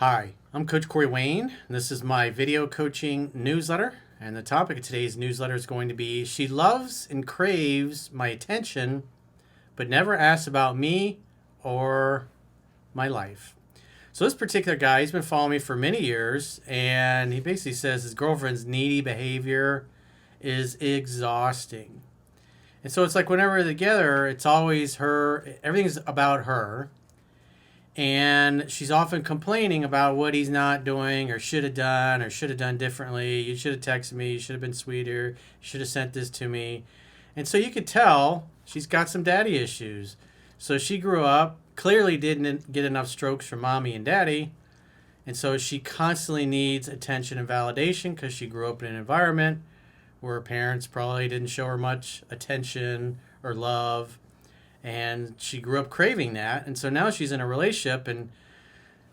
Hi, I'm Coach Corey Wayne. This is my video coaching newsletter, and the topic of today's newsletter is going to be she loves and craves my attention, but never asks about me or my life. So this particular guy, he's been following me for many years, and he basically says his girlfriend's needy behavior is exhausting. And so it's like whenever they're together, it's always her, everything's about her. And she's often complaining about what he's not doing or should have done differently. You should have texted me. You should have been sweeter. You should have sent this to me. And so you could tell she's got some daddy issues. So she grew up, clearly didn't get enough strokes from mommy and daddy. And so she constantly needs attention and validation because she grew up in an environment where her parents probably didn't show her much attention or love. And she grew up craving that. And so now she's in a relationship, and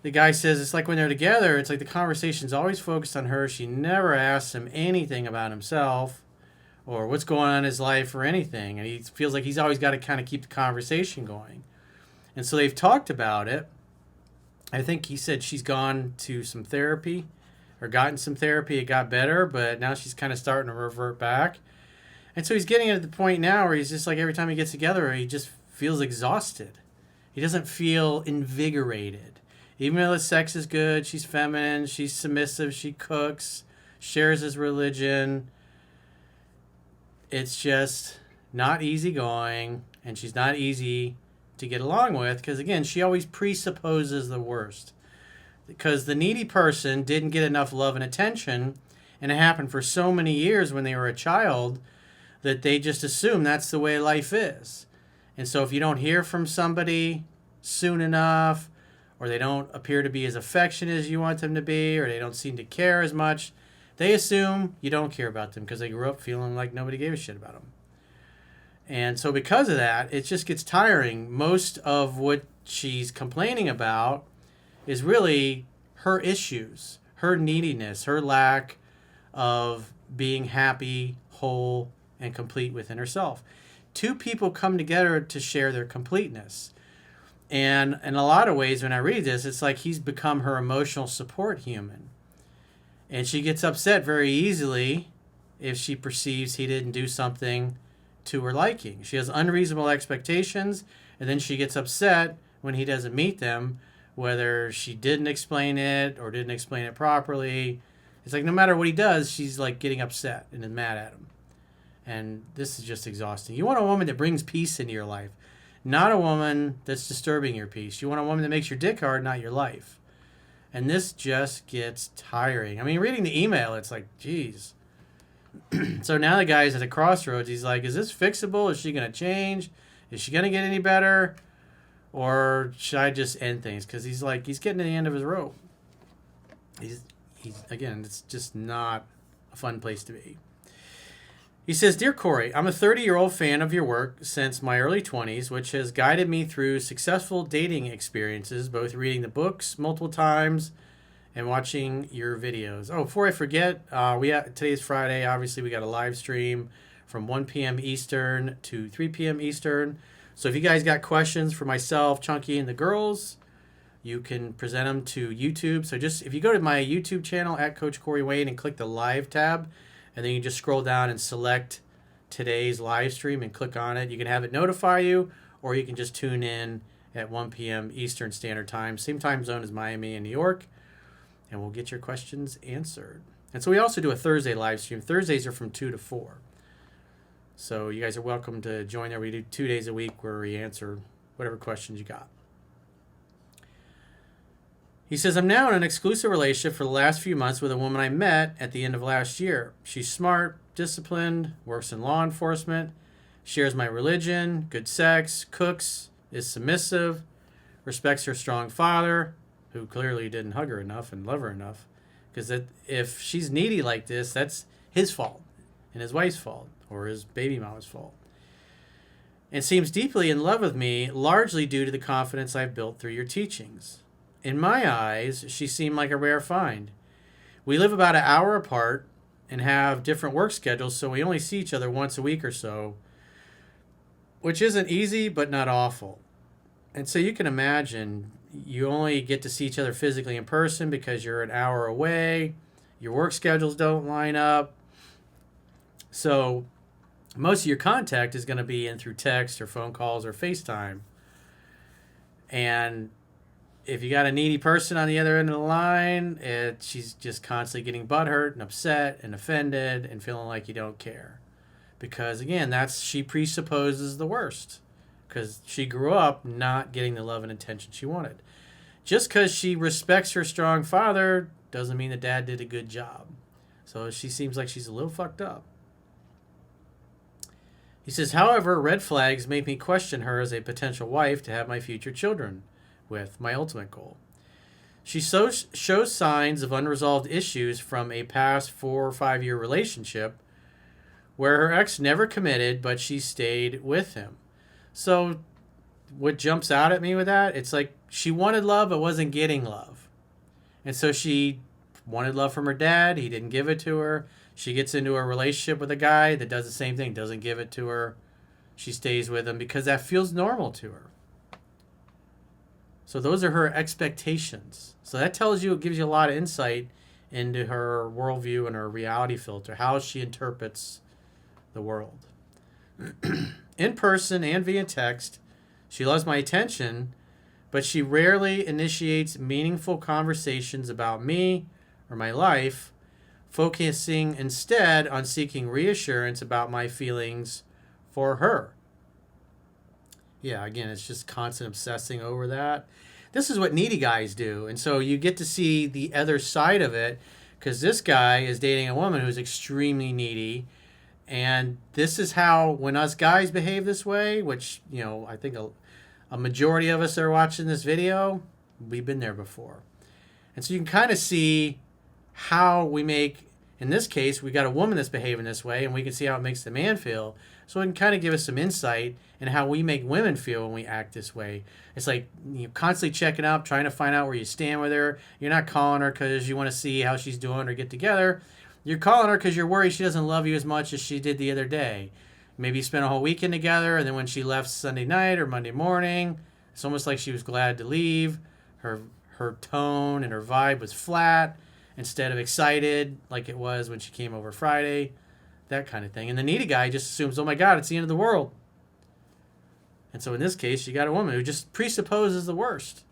the guy says it's like when they're together, it's like the conversation's always focused on her. She never asks him anything about himself or what's going on in his life or anything. And he feels like he's always got to kind of keep the conversation going. And so they've talked about it. I think he said she's gone to some therapy or gotten some therapy. It got better, but now she's kind of starting to revert back. And so he's getting at the point now where he's just like every time he gets together, he just feels exhausted. He doesn't feel invigorated. Even though the sex is good, she's feminine, she's submissive, she cooks, shares his religion. It's just not easy going, and she's not easy to get along with because, again, she always presupposes the worst. Because the needy person didn't get enough love and attention, and it happened for so many years when they were a child that they just assume that's the way life is. And so if you don't hear from somebody soon enough, or they don't appear to be as affectionate as you want them to be, or they don't seem to care as much, they assume you don't care about them because they grew up feeling like nobody gave a shit about them. And so because of that, it just gets tiring. Most of what she's complaining about is really her issues, her neediness, her lack of being happy, whole, and complete within herself. Two people come together to share their completeness. And in a lot of ways, when I read this, it's like he's become her emotional support human. And she gets upset very easily if she perceives he didn't do something to her liking. She has unreasonable expectations, and then she gets upset when he doesn't meet them, whether she didn't explain it or didn't explain it properly. It's like no matter what he does, she's like getting upset and is mad at him. And this is just exhausting. You want a woman that brings peace into your life, not a woman that's disturbing your peace. You want a woman that makes your dick hard, not your life. And this just gets tiring. I mean, reading the email, it's like, geez. So now the guy's at a crossroads. He's like, is this fixable? Is she going to change? Is she going to get any better? Or should I just end things? Because he's getting to the end of his rope. He's again, it's just not a fun place to be. He says, Dear Corey, I'm a 30-year-old fan of your work since my early 20s, which has guided me through successful dating experiences, both reading the books multiple times and watching your videos. Oh, before I forget, today's Friday. Obviously, we got a live stream from 1 p.m. Eastern to 3 p.m. Eastern. So if you guys got questions for myself, Chunky, and the girls, you can present them to YouTube. So just if you go to my YouTube channel at Coach Corey Wayne and click the live tab, and then you just scroll down and select today's live stream and click on it. You can have it notify you, or you can just tune in at 1 p.m. Eastern Standard Time. Same time zone as Miami and New York. And we'll get your questions answered. And so we also do a Thursday live stream. Thursdays are from 2 to 4. So you guys are welcome to join there. We do 2 days a week where we answer whatever questions you got. He says, I'm now in an exclusive relationship for the last few months with a woman I met at the end of last year. She's smart, disciplined, works in law enforcement, shares my religion, good sex, cooks, is submissive, respects her strong father, who clearly didn't hug her enough and love her enough. Because if she's needy like this, that's his fault and his wife's fault or his baby mama's fault. And seems deeply in love with me, largely due to the confidence I've built through your teachings. In my eyes, she seemed like a rare find. We live about an hour apart and have different work schedules, so we only see each other once a week or so, which isn't easy but not awful. And so you can imagine You only get to see each other physically in person because you're an hour away. Your work schedules don't line up. So most of your contact is going to be in through text or phone calls or FaceTime. And if you got a needy person on the other end of the line, she's just constantly getting butthurt and upset and offended and feeling like you don't care. Because again, she presupposes the worst. Because she grew up not getting the love and attention she wanted. Just because she respects her strong father doesn't mean the dad did a good job. So she seems like she's a little fucked up. He says, however, red flags make me question her as a potential wife to have my future children with, my ultimate goal. She shows signs of unresolved issues from a past 4 or 5 year relationship where her ex never committed, but she stayed with him. So what jumps out at me with that, it's like she wanted love but wasn't getting love. And so she wanted love from her dad. He didn't give it to her. She gets into a relationship with a guy that does the same thing, doesn't give it to her. She stays with him because that feels normal to her. So those are her expectations. So that tells you, it gives you a lot of insight into her worldview and her reality filter, how she interprets the world. In person and via text, she loves my attention, but she rarely initiates meaningful conversations about me or my life, focusing instead on seeking reassurance about my feelings for her. Yeah, again, it's just constant obsessing over that. This is what needy guys do. And so you get to see the other side of it, because this guy is dating a woman who's extremely needy. And this is how, when us guys behave this way, which, I think a majority of us that are watching this video, we've been there before. And so you can kind of see how we make, in this case, we got a woman that's behaving this way, and we can see how it makes the man feel. So it can kind of give us some insight in how we make women feel when we act this way. It's like you're constantly checking up, trying to find out where you stand with her. You're not calling her because you want to see how she's doing or get together. You're calling her because you're worried she doesn't love you as much as she did the other day. Maybe you spent a whole weekend together, and then when she left Sunday night or Monday morning, it's almost like she was glad to leave. Her tone and her vibe was flat instead of excited like it was when she came over Friday, that kind of thing. And the needy guy just assumes, oh my God, it's the end of the world. And so in this case, you got a woman who just presupposes the worst.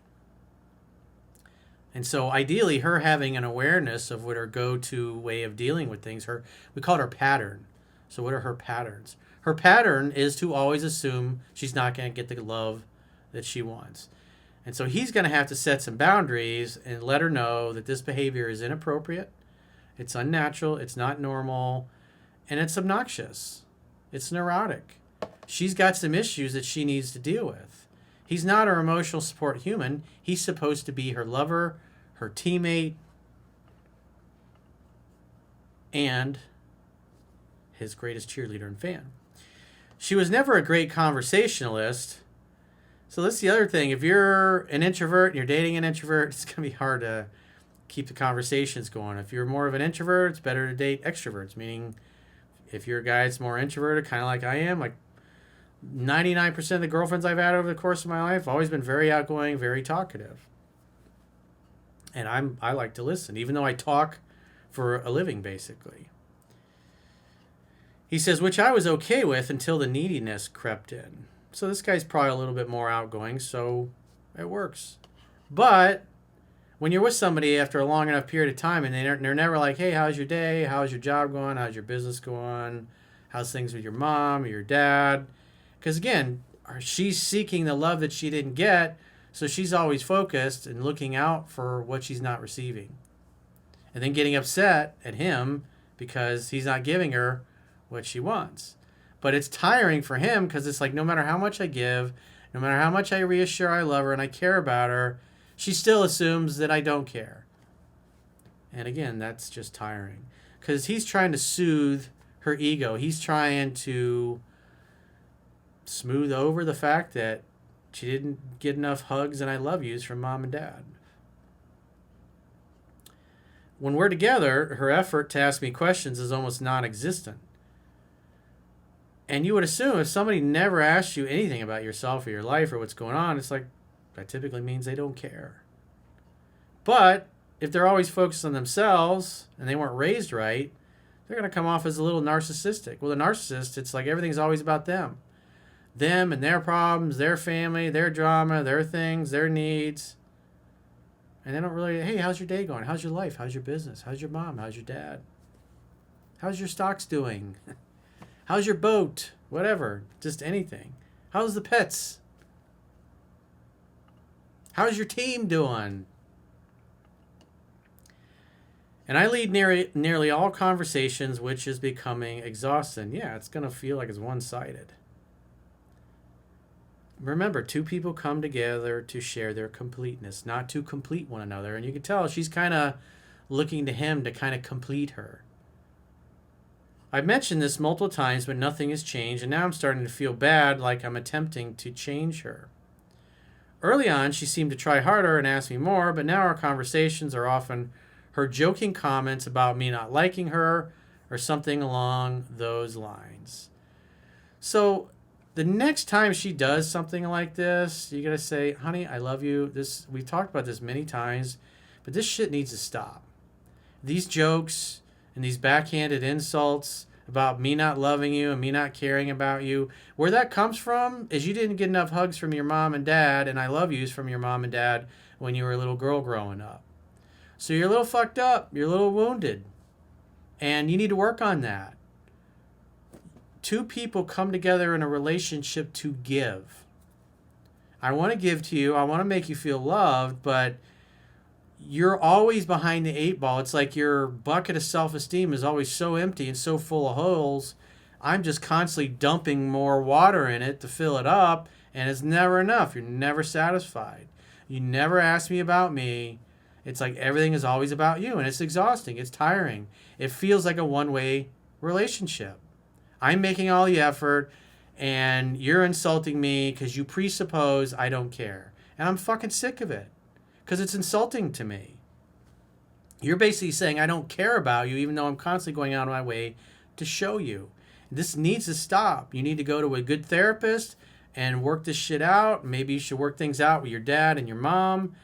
And so ideally, her having an awareness of what her go-to way of dealing with things, we call it her pattern. So what are her patterns? Her pattern is to always assume she's not going to get the love that she wants. And so he's going to have to set some boundaries and let her know that this behavior is inappropriate, it's unnatural, it's not normal, and it's obnoxious. It's neurotic. She's got some issues that she needs to deal with. He's not her emotional support human. He's supposed to be her lover, her teammate, and his greatest cheerleader and fan. She was never a great conversationalist. So that's the other thing. If you're an introvert and you're dating an introvert, it's going to be hard to keep the conversations going. If you're more of an introvert, it's better to date extroverts, meaning if you're a guy that's more introverted, kind of like I am, like 99% of the girlfriends I've had over the course of my life have always been very outgoing, very talkative. And I like to listen, even though I talk for a living, basically. He says, which I was okay with until the neediness crept in. So this guy's probably a little bit more outgoing, so it works. But when you're with somebody after a long enough period of time and they're never like, hey, how's your day? How's your job going? How's your business going? How's things with your mom or your dad? Because again, she's seeking the love that she didn't get, so she's always focused and looking out for what she's not receiving. And then getting upset at him because he's not giving her what she wants. But it's tiring for him because it's like no matter how much I give, no matter how much I reassure I love her and I care about her, she still assumes that I don't care. And again, that's just tiring. Because he's trying to soothe her ego. He's trying to smooth over the fact that she didn't get enough hugs and I love yous from mom and dad. When we're together, her effort to ask me questions is almost non-existent. And you would assume if somebody never asked you anything about yourself or your life or what's going on, it's like, That typically means they don't care. But if they're always focused on themselves and they weren't raised right, they're going to come off as a little narcissistic. Well, the narcissist, it's like everything's always about them. Them and their problems, their family, their drama, their things, their needs. And they don't really, hey, how's your day going? How's your life? How's your business? How's your mom? How's your dad? How's your stocks doing? How's your boat? Whatever. Just anything. How's the pets? How's your team doing? And I lead nearly all conversations, which is becoming exhausting. Yeah, it's going to feel like it's one-sided. Remember, two people come together to share their completeness, not to complete one another. And you can tell she's kind of looking to him to kind of complete her. I've mentioned this multiple times, but nothing has changed. And now I'm starting to feel bad, like I'm attempting to change her. Early on, she seemed to try harder and ask me more, but now our conversations are often her joking comments about me not liking her or something along those lines. So the next time she does something like this, you got to say, honey, I love you. We've talked about this many times, but this shit needs to stop. These jokes and these backhanded insults about me not loving you and me not caring about you, where that comes from is you didn't get enough hugs from your mom and dad and I love yous from your mom and dad when you were a little girl growing up. So you're a little fucked up. You're a little wounded. And you need to work on that. Two people come together in a relationship to give. I want to give to you. I want to make you feel loved, but you're always behind the eight ball. It's like your bucket of self-esteem is always so empty and so full of holes. I'm just constantly dumping more water in it to fill it up, and it's never enough. You're never satisfied. You never ask me about me. It's like everything is always about you, and it's exhausting. It's tiring. It feels like a one-way relationship. I'm making all the effort, and you're insulting me because you presuppose I don't care. And I'm fucking sick of it because it's insulting to me. You're basically saying I don't care about you, even though I'm constantly going out of my way to show you. This needs to stop. You need to go to a good therapist and work this shit out. Maybe you should work things out with your dad and your mom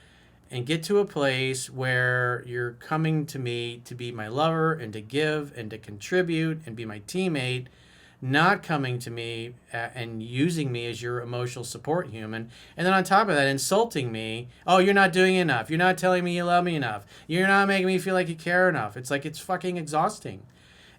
and get to a place where you're coming to me to be my lover and to give and to contribute and be my teammate, not coming to me and using me as your emotional support human. And then on top of that, insulting me. Oh, you're not doing enough. You're not telling me you love me enough. You're not making me feel like you care enough. It's like it's fucking exhausting.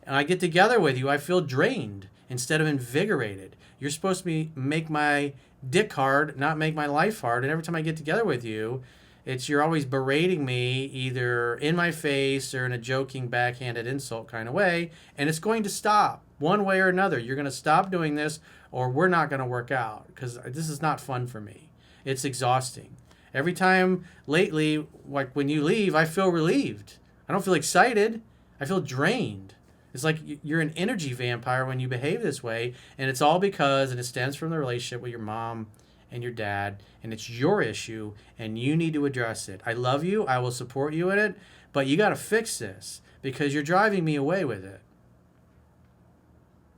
And I get together with you, I feel drained instead of invigorated. You're supposed to make my dick hard, not make my life hard. And every time I get together with you, you're always berating me either in my face or in a joking, backhanded insult kind of way. And it's going to stop one way or another. You're going to stop doing this or we're not going to work out because this is not fun for me. It's exhausting. Every time lately, like when you leave, I feel relieved. I don't feel excited. I feel drained. It's like you're an energy vampire when you behave this way. And it's all because, and it stems from the relationship with your mom and your dad, and it's your issue, and you need to address it. I love you. I will support you in it, but you got to fix this because you're driving me away with it.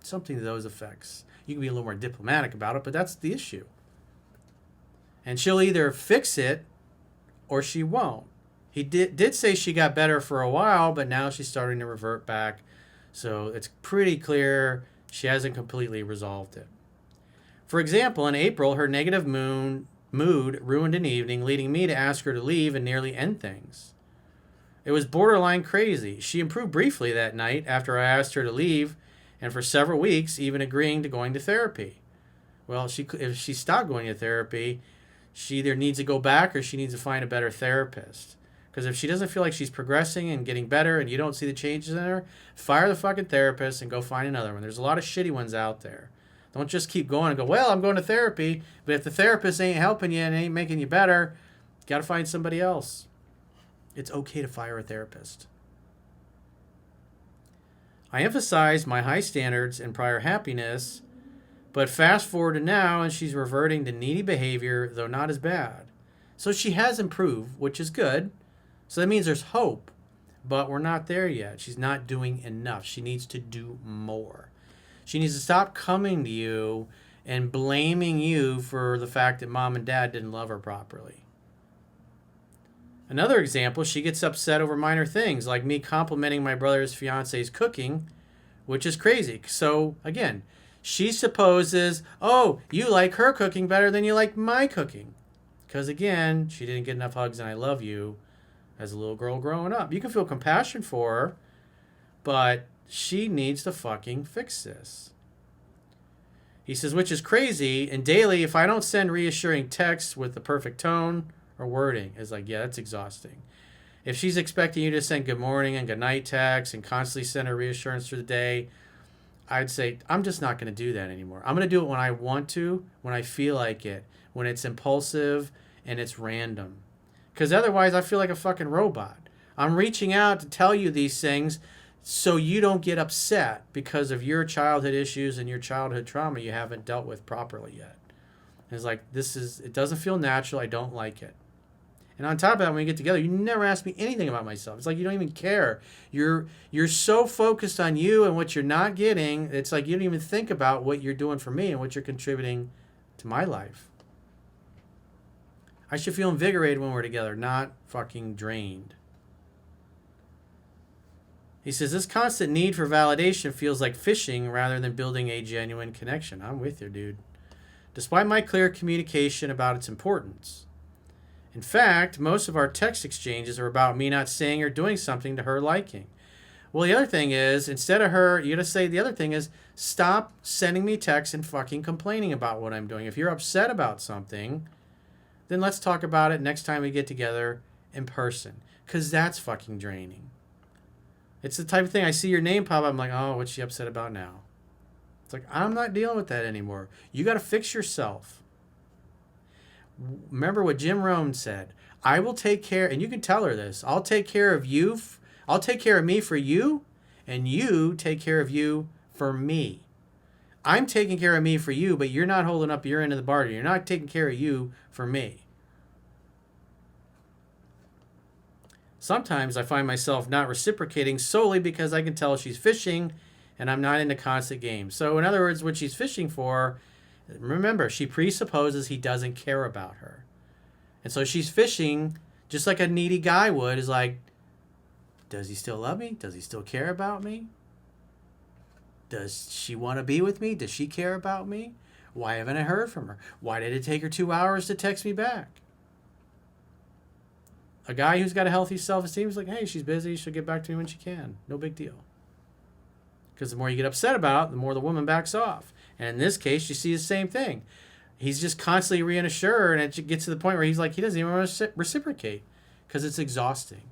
Something to those effects. You can be a little more diplomatic about it, but that's the issue. And she'll either fix it or she won't. He did say she got better for a while, but now she's starting to revert back. So it's pretty clear she hasn't completely resolved it. For example, in April, her negative mood ruined an evening, leading me to ask her to leave and nearly end things. It was borderline crazy. She improved briefly that night after I asked her to leave, and for several weeks, even agreeing to going to therapy. Well, if she stopped going to therapy, she either needs to go back or she needs to find a better therapist. Because if she doesn't feel like she's progressing and getting better and you don't see the changes in her, fire the fucking therapist and go find another one. There's a lot of shitty ones out there. Don't just keep going and go, well, I'm going to therapy. But if the therapist ain't helping you and ain't making you better, you got to find somebody else. It's okay to fire a therapist. I emphasized my high standards and prior happiness, but fast forward to now and she's reverting to needy behavior, though not as bad. So she has improved, which is good. So that means there's hope, but we're not there yet. She's not doing enough. She needs to do more. She needs to stop coming to you and blaming you for the fact that mom and dad didn't love her properly. Another example, she gets upset over minor things like me complimenting my brother's fiance's cooking, which is crazy. So, again, she supposes, oh, you like her cooking better than you like my cooking. Because, again, she didn't get enough hugs and I love you as a little girl growing up. You can feel compassion for her, but she needs to fucking fix this. He says, which is crazy. And daily, if I don't send reassuring texts with the perfect tone or wording, it's like, yeah, that's exhausting. If she's expecting you to send good morning and good night texts and constantly send her reassurance through the day, I'd say, I'm just not going to do that anymore. I'm going to do it when I want to, when I feel like it, when it's impulsive and it's random. Because otherwise, I feel like a fucking robot. I'm reaching out to tell you these things so you don't get upset because of your childhood issues and your childhood trauma you haven't dealt with properly yet. And it's like, it doesn't feel natural. I don't like it. And on top of that, when we get together, you never ask me anything about myself. It's like you don't even care. You're so focused on you and what you're not getting. It's like you don't even think about what you're doing for me and what you're contributing to my life. I should feel invigorated when we're together, not fucking drained. He says, this constant need for validation feels like fishing rather than building a genuine connection. I'm with you, dude. Despite my clear communication about its importance. In fact, most of our text exchanges are about me not saying or doing something to her liking. Well, the other thing is, instead of her, you got to say the other thing is, stop sending me texts and fucking complaining about what I'm doing. If you're upset about something, then let's talk about it next time we get together in person. Because that's fucking draining. It's the type of thing, I see your name pop up, I'm like, oh, what's she upset about now? It's like, I'm not dealing with that anymore. You got to fix yourself. Remember what Jim Rohn said. I will take care, and you can tell her this, I'll take care of you, I'll take care of me for you, and you take care of you for me. I'm taking care of me for you, but you're not holding up your end of the bargain. You're not taking care of you for me. Sometimes I find myself not reciprocating solely because I can tell she's fishing and I'm not into constant games. So in other words, what she's fishing for, remember, she presupposes he doesn't care about her. And so she's fishing just like a needy guy would, is like, does he still love me? Does he still care about me? Does she want to be with me? Does she care about me? Why haven't I heard from her? Why did it take her 2 hours to text me back? A guy who's got a healthy self-esteem is like, hey, she's busy. She'll get back to me when she can. No big deal. Because the more you get upset about, the more the woman backs off. And in this case, you see the same thing. He's just constantly reassured, and it gets to the point where he's like, he doesn't even want to reciprocate because it's exhausting.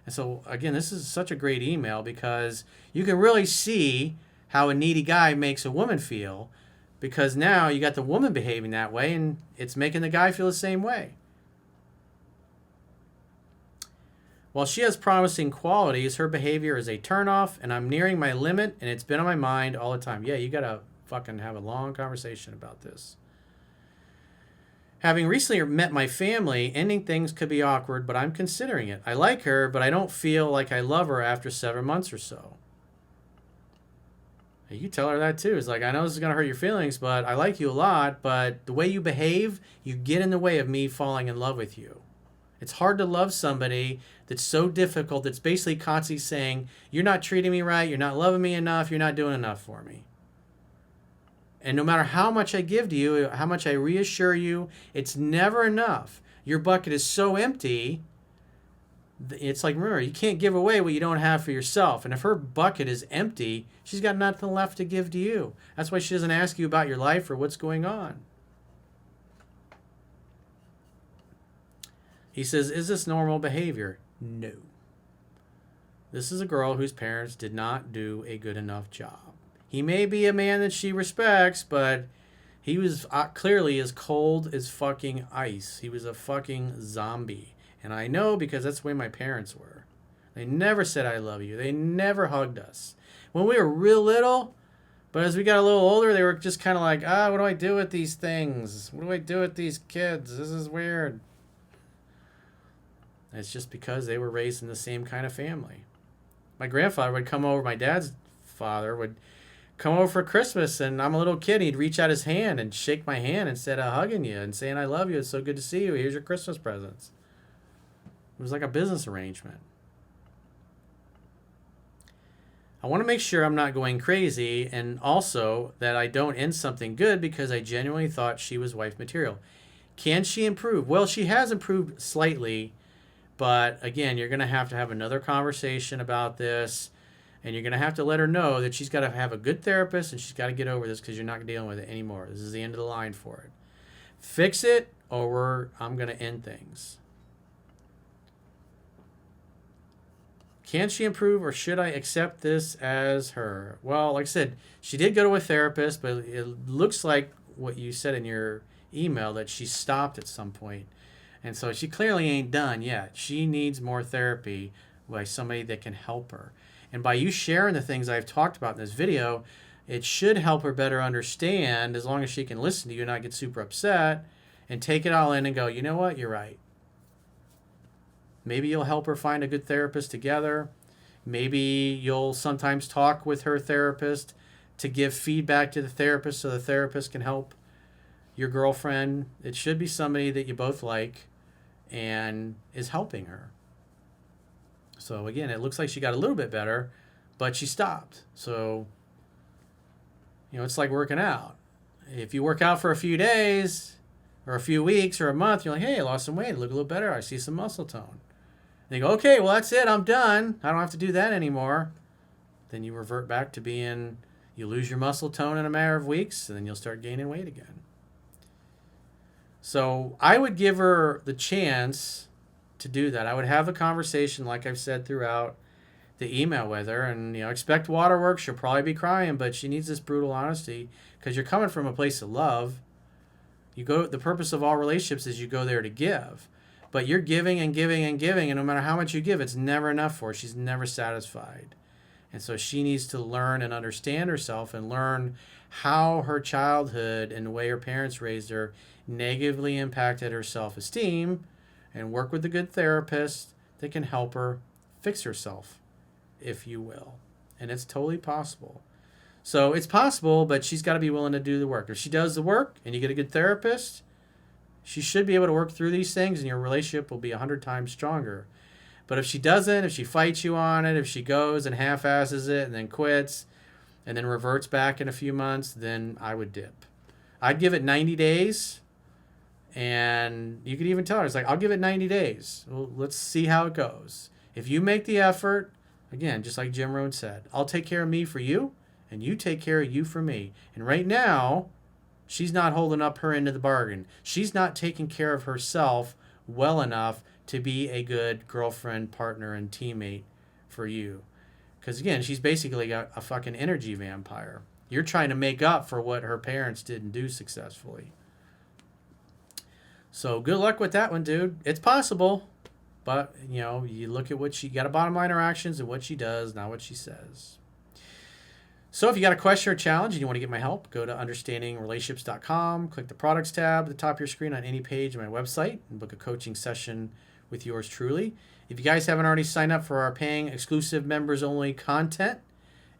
And so, again, this is such a great email because you can really see how a needy guy makes a woman feel, because now you got the woman behaving that way, and it's making the guy feel the same way. While she has promising qualities, her behavior is a turnoff, and I'm nearing my limit, and it's been on my mind all the time. Yeah, you got to fucking have a long conversation about this. Having recently met my family, ending things could be awkward, but I'm considering it. I like her, but I don't feel like I love her after 7 months or so. You tell her that too. It's like, I know this is going to hurt your feelings, but I like you a lot, but the way you behave, you get in the way of me falling in love with you. It's hard to love somebody that's so difficult, that's basically constantly saying, you're not treating me right, you're not loving me enough, you're not doing enough for me. And no matter how much I give to you, how much I reassure you, it's never enough. Your bucket is so empty. It's like, remember, you can't give away what you don't have for yourself. And if her bucket is empty, she's got nothing left to give to you. That's why she doesn't ask you about your life or what's going on. He says, is this normal behavior? No. This is a girl whose parents did not do a good enough job. He may be a man that she respects, but he was clearly as cold as fucking ice. He was a fucking zombie. And I know because that's the way my parents were. They never said, I love you. They never hugged us. When we were real little, but as we got a little older, they were just kind of like, what do I do with these things? What do I do with these kids? This is weird. And it's just because they were raised in the same kind of family. My grandfather would come over, my dad's father would come over for Christmas and I'm a little kid, he'd reach out his hand and shake my hand instead of hugging you and saying, I love you. It's so good to see you. Here's your Christmas presents. It was like a business arrangement. I want to make sure I'm not going crazy and also that I don't end something good because I genuinely thought she was wife material. Can she improve? Well, she has improved slightly, but again, you're going to have another conversation about this, and you're going to have to let her know that she's got to have a good therapist and she's got to get over this because you're not dealing with it anymore. This is the end of the line for it. Fix it or I'm going to end things. Can she improve or should I accept this as her? Well, like I said, she did go to a therapist, but it looks like what you said in your email that she stopped at some point. And so she clearly ain't done yet. She needs more therapy by somebody that can help her. And by you sharing the things I've talked about in this video, it should help her better understand, as long as she can listen to you and not get super upset and take it all in and go, you know what, you're right. Maybe you'll help her find a good therapist together. Maybe you'll sometimes talk with her therapist to give feedback to the therapist so the therapist can help your girlfriend. It should be somebody that you both like and is helping her. So again, it looks like she got a little bit better, but she stopped. So, it's like working out. If you work out for a few days or a few weeks or a month, you're like, hey, I lost some weight. I look a little better. I see some muscle tone. They go, okay, well, that's it. I'm done. I don't have to do that anymore. Then you revert back to you lose your muscle tone in a matter of weeks, and then you'll start gaining weight again. So I would give her the chance to do that. I would have a conversation, like I've said throughout the email with her, and expect waterworks. She'll probably be crying, but she needs this brutal honesty because you're coming from a place of love. The purpose of all relationships is you go there to give. But you're giving and giving and giving, and no matter how much you give, it's never enough for her. She's never satisfied. And so she needs to learn and understand herself and learn how her childhood and the way her parents raised her negatively impacted her self-esteem, and work with a good therapist that can help her fix herself, if you will. And it's totally possible. So it's possible, but she's got to be willing to do the work. If she does the work and you get a good therapist, she should be able to work through these things and your relationship will be 100 times stronger. But if she doesn't, if she fights you on it, if she goes and half-asses it and then quits and then reverts back in a few months, then I would dip. I'd give it 90 days, and you could even tell her, it's like, I'll give it 90 days. Well, let's see how it goes. If you make the effort, again, just like Jim Rohn said, I'll take care of me for you, and you take care of you for me. And right now, she's not holding up her end of the bargain. She's not taking care of herself well enough to be a good girlfriend, partner, and teammate for you. Because again, she's basically got a fucking energy vampire. You're trying to make up for what her parents didn't do successfully. So good luck with that one, dude. It's possible. But, you look at what she got, a bottom line her actions and what she does, not what she says. So if you got a question or challenge and you want to get my help, go to understandingrelationships.com, click the products tab at the top of your screen on any page of my website, and book a coaching session with yours truly. If you guys haven't already signed up for our paying exclusive members only content,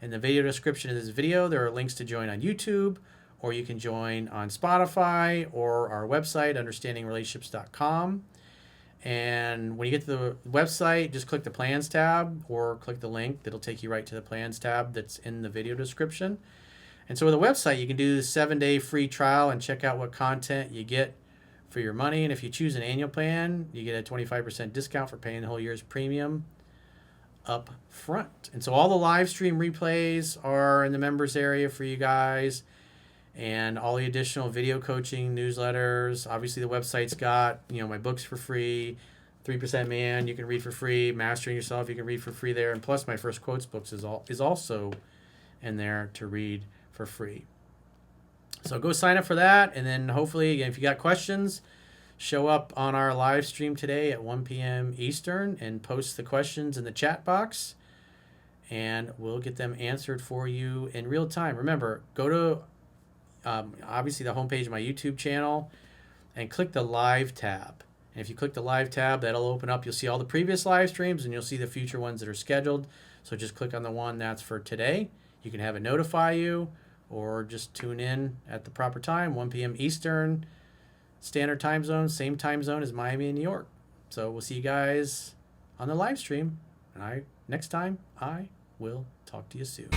in the video description of this video, there are links to join on YouTube, or you can join on Spotify or our website, understandingrelationships.com. And when you get to the website, just click the plans tab or click the link that'll take you right to the plans tab that's in the video description. And so with the website, you can do the 7-day free trial and check out what content you get for your money. And if you choose an annual plan, you get a 25% discount for paying the whole year's premium up front. And so all the live stream replays are in the members area for you guys, and all the additional video coaching newsletters. Obviously the website's got, my books for free, 3% Man, you can read for free, Mastering Yourself, you can read for free there, and plus my First Quotes books is also in there to read for free. So go sign up for that, and then hopefully, again, if you got questions, show up on our live stream today at 1 p.m. Eastern and post the questions in the chat box, and we'll get them answered for you in real time. Remember, go to obviously the homepage of my YouTube channel and click the live tab. And if you click the live tab, that'll open up. You'll see all the previous live streams and you'll see the future ones that are scheduled. So just click on the one that's for today. You can have it notify you, or just tune in at the proper time, 1 p.m. Eastern Standard Time Zone, same time zone as Miami and New York. So we'll see you guys on the live stream. And next time, I will talk to you soon.